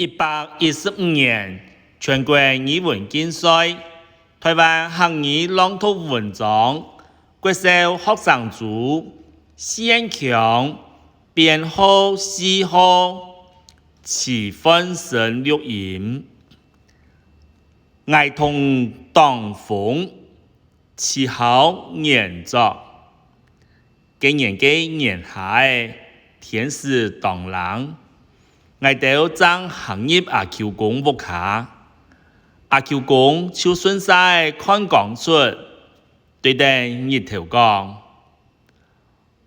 115年全国语文竞赛，台湾汉语朗读文章，国小学生组先强编号4号，起分声录音，爱童当风7号演作，今年嘅年下天使当人。我哋爭行業阿 Q 公屋卡，阿 Q 公就順勢看講出，對定日頭講，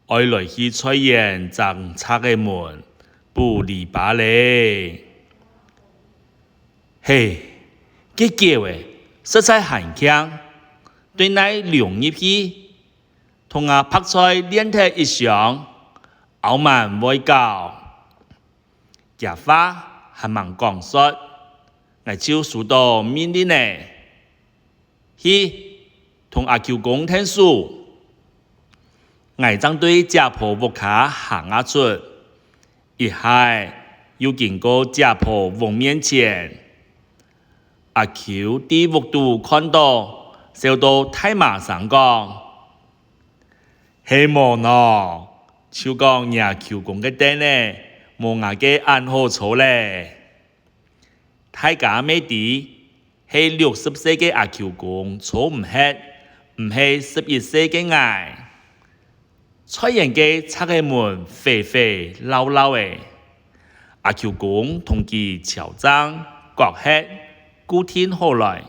愛來去出現爭拆嘅門，不離把咧。嘿，結結誒，實在很強，對內容入去，同阿拍菜練得一樣，傲慢外交。假話還蠻講說，我就數到面啲呢，去同阿 Q 公聽書，我將對家婆屋卡行下出，一下又經過家婆屋面前，阿 Q 啲屋度看到，笑到太馬上講，希望喏，就講阿 Q 公嘅爹呢。冇牙嘅暗號錯咧，大家未知係60歲嘅阿 Q 公錯唔係11歲嘅我，出現嘅拆嘅門肥肥溜溜嘅，阿 Q 公同佢喬裝國客固定好來，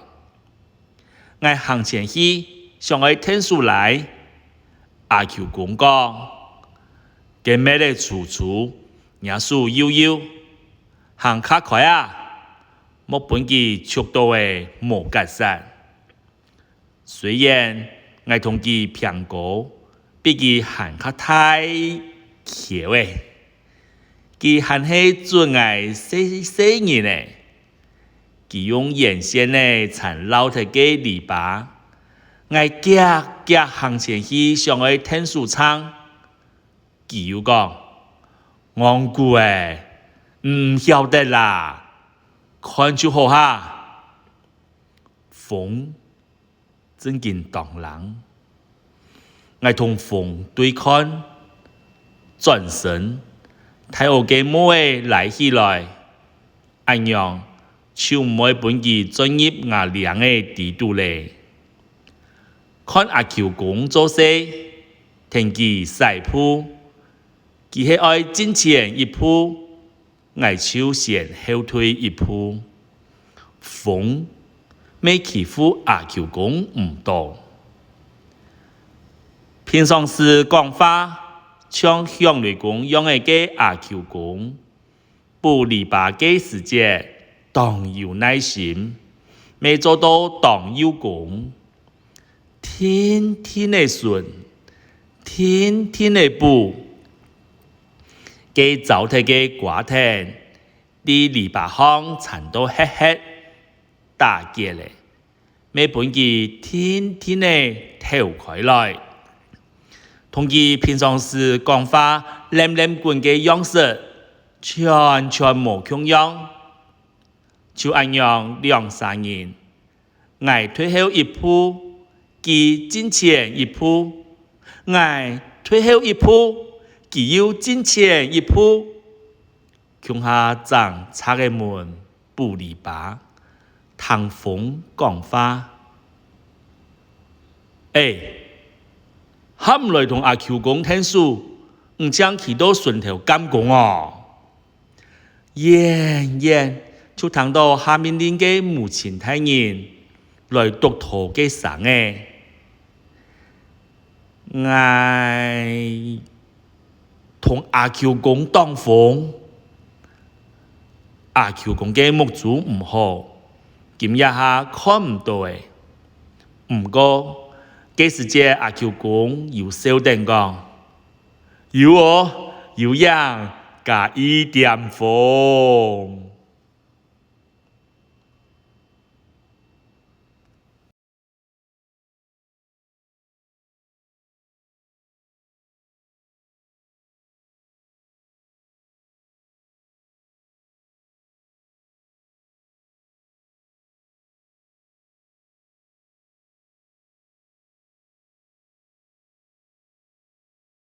我行前去想去聽書來，阿 Q 公講，嘅咩咧處處。人數悠悠，行卡快啊！冇本佢速度嘅冇格殺。雖然我同佢評估，比佢行卡太巧誒，佢還係做愛細人誒，佢用眼線咧纏繞佢嘅籬笆，我夾行前去想去聽書唱，佢又講。戇居誒，唔曉得啦，看就好哈。風真見當人，我同風對看，轉身，睇我嘅母誒來起來，安樣就唔會本佢專業牙梁誒地度咧。看阿 Q 公做事，聽佢細鋪。佢係愛進前一步，我就先後退一步。風未欺負阿 Q 公唔多，平常時講話像向雷公樣嘅阿 Q 公，不離把嘅時節當有耐心，未做到當有功，天天的順，天天的補。嘅早睇嘅瓜田，啲籬笆巷殘到黑黑打結咧，每本佢天天嘅跳開來，同佢平常時講話黏黏滾嘅樣式，全冇共樣，就按樣2-3年，我退後一步，佢進前一步，我退後一步。佢要進前一步，向下長拆嘅門不離把，通風講話。喊來同阿 Q 公聽書，唔將佢到順頭監工哦。就聽到下面啲嘅母親大人來讀圖嘅聲誒，同阿 Q 公當風，阿 Q 公嘅目珠唔好，今日下看唔到誒。唔過，幾時隻阿 Q 公有笑定講，有樣加一點風。